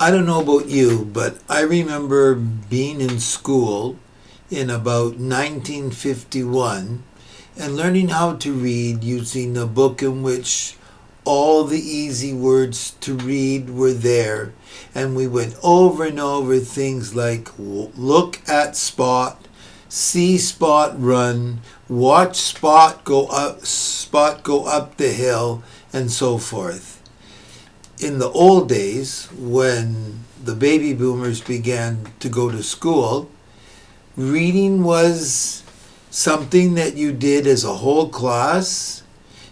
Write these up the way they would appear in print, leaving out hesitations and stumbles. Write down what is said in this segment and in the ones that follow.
I don't know about you, but I remember being in school in about 1951 and learning how to read using a book in which all the easy words to read were there. And we went over and over things like look at Spot, see Spot run, watch Spot go up the hill, and so forth. In the old days, when the baby boomers began to go to school, reading was something that you did as a whole class,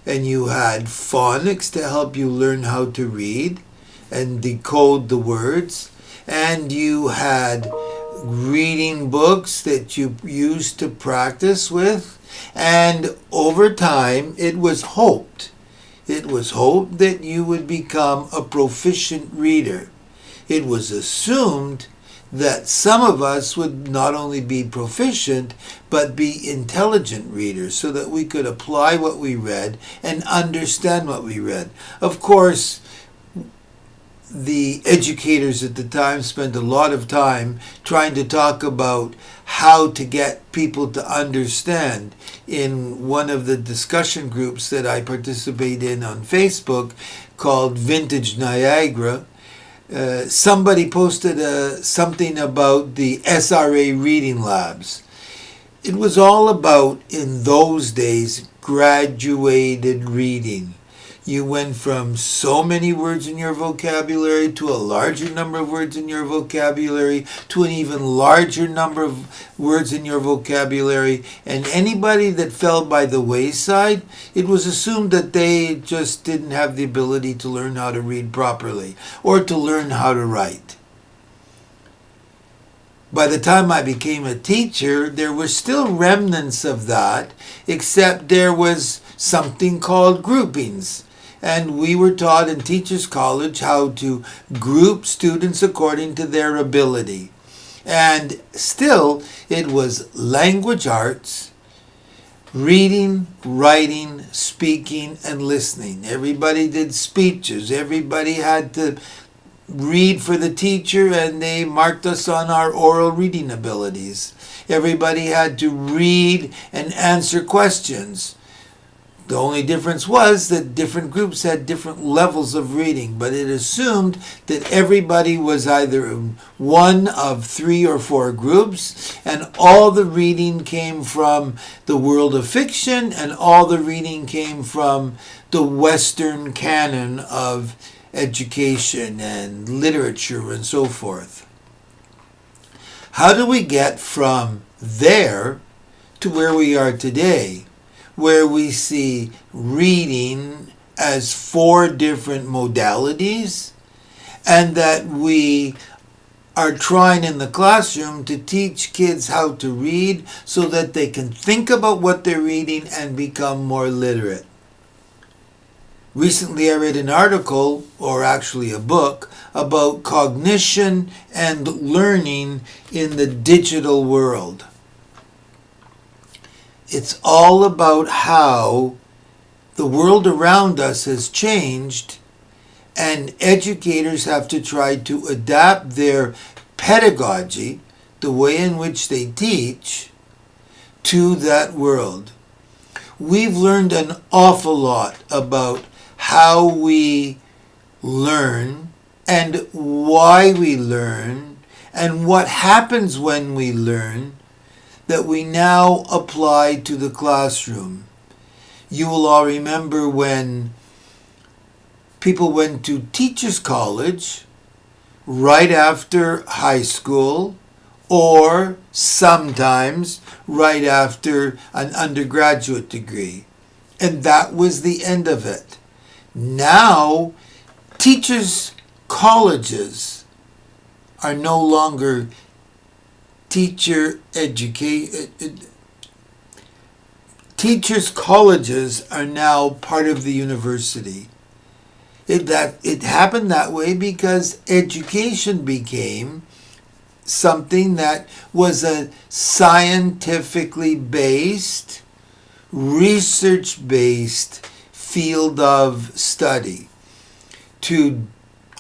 and you had phonics to help you learn how to read and decode the words, and you had reading books that you used to practice with, and over time it was hoped that you would become a proficient reader. It was assumed that some of us would not only be proficient, but be intelligent readers so that we could apply what we read and understand what we read. Of course, the educators at the time spent a lot of time trying to talk about how to get people to understand. In one of the discussion groups that I participate in on Facebook called Vintage Niagara, somebody posted something about the SRA reading labs. It was all about, in those days, graduated reading. You went from so many words in your vocabulary to a larger number of words in your vocabulary to an even larger number of words in your vocabulary. And anybody that fell by the wayside, it was assumed that they just didn't have the ability to learn how to read properly or to learn how to write. By the time I became a teacher, there were still remnants of that, except there was something called groupings. And we were taught in Teachers College how to group students according to their ability. And still, it was language arts, reading, writing, speaking, and listening. Everybody did speeches. Everybody had to read for the teacher, and they marked us on our oral reading abilities. Everybody had to read and answer questions. The only difference was that different groups had different levels of reading, but it assumed that everybody was either in one of 3 or 4 groups, and all the reading came from the world of fiction, and all the reading came from the Western canon of education and literature and so forth. How do we get from there to where we are today, where we see reading as 4 different modalities, and that we are trying in the classroom to teach kids how to read so that they can think about what they're reading and become more literate? Recently I read an article, or actually a book, about cognition and learning in the digital world. It's all about how the world around us has changed, and educators have to try to adapt their pedagogy, the way in which they teach, to that world. We've learned an awful lot about how we learn and why we learn and what happens when we learn, that we now apply to the classroom. You will all remember when people went to teachers' college right after high school, or sometimes right after an undergraduate degree. And that was the end of it. Now, teachers' colleges are no longer teachers' colleges are now part of the university. It happened that way because education became something that was a scientifically based, research-based field of study. To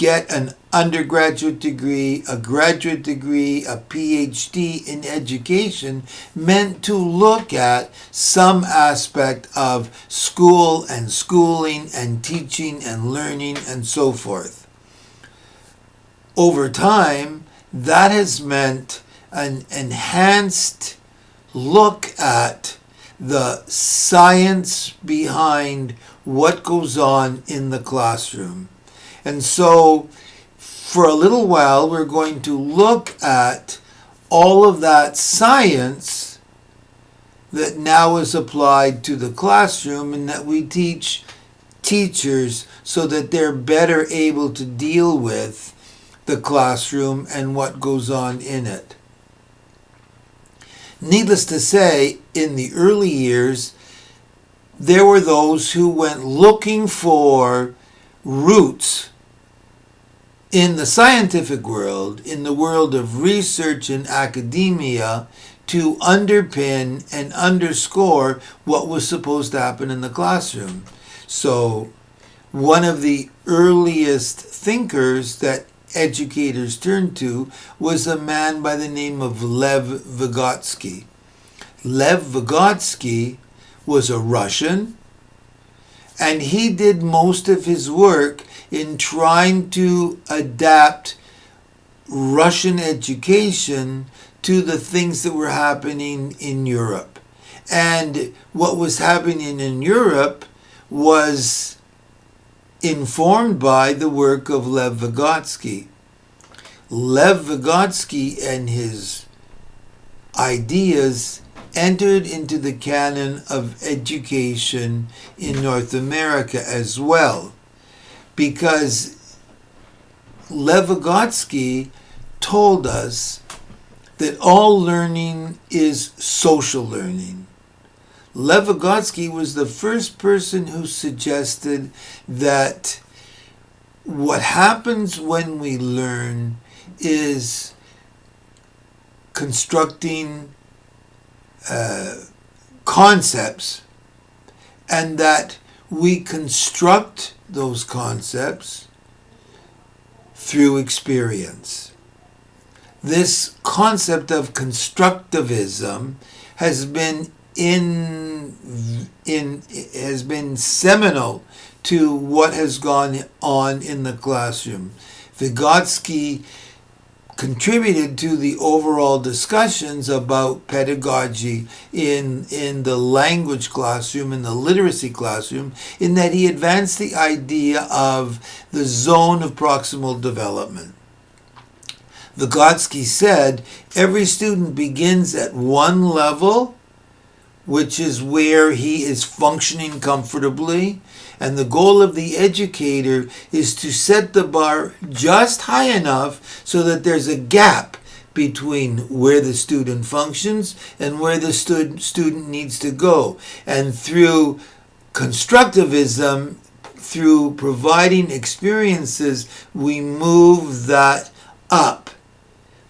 get an undergraduate degree, a graduate degree, a PhD in education meant to look at some aspect of school and schooling and teaching and learning and so forth. Over time, that has meant an enhanced look at the science behind what goes on in the classroom. And so, for a little while, we're going to look at all of that science that now is applied to the classroom and that we teach teachers so that they're better able to deal with the classroom and what goes on in it. Needless to say, in the early years, there were those who went looking for roots in the scientific world, in the world of research and academia, to underpin and underscore what was supposed to happen in the classroom. So one of the earliest thinkers that educators turned to was a man by the name of Lev Vygotzky. Lev Vygotzky was a Russian, and he did most of his work in trying to adapt Russian education to the things that were happening in Europe. And what was happening in Europe was informed by the work of Lev Vygotzky. Lev Vygotzky and his ideas entered into the canon of education in North America as well, because Lev Vygotzky told us that all learning is social learning. Lev Vygotzky was the first person who suggested that what happens when we learn is constructing concepts, and that we construct those concepts through experience. This concept of constructivism has been seminal to what has gone on in the classroom. Vygotsky contributed to the overall discussions about pedagogy in the language classroom, in the literacy classroom, in that he advanced the idea of the zone of proximal development. Vygotsky said every student begins at one level, which is where he is functioning comfortably, and the goal of the educator is to set the bar just high enough so that there's a gap between where the student functions and where the student needs to go. And through constructivism, through providing experiences, we move that up,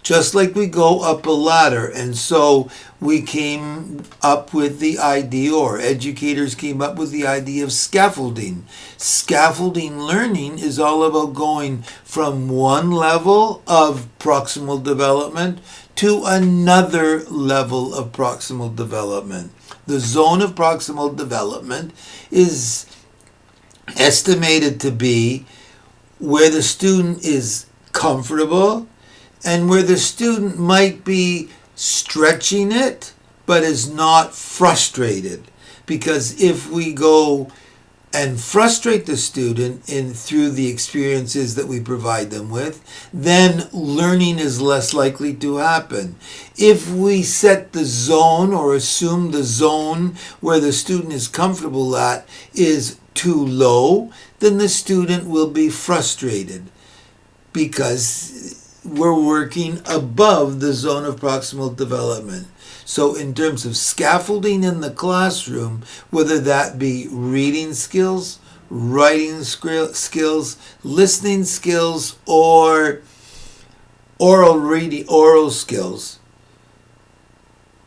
just like we go up a ladder. And so we came up with the idea, or educators came up with the idea of scaffolding. Scaffolding learning is all about going from one level of proximal development to another level of proximal development. The zone of proximal development is estimated to be where the student is comfortable and where the student might be stretching it, but is not frustrated. Because if we go and frustrate the student through the experiences that we provide them with, then learning is less likely to happen. If we set the zone, or assume the zone where the student is comfortable at is too low, then the student will be frustrated, because we're working above the zone of proximal development. So in terms of scaffolding in the classroom, whether that be reading skills, writing skills, listening skills, or oral skills,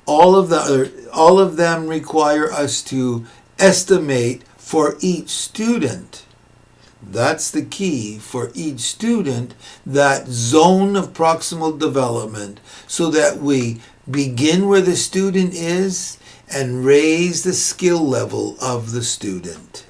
all of them require us to estimate for each student That's the key for each student, that zone of proximal development, so that we begin where the student is and raise the skill level of the student.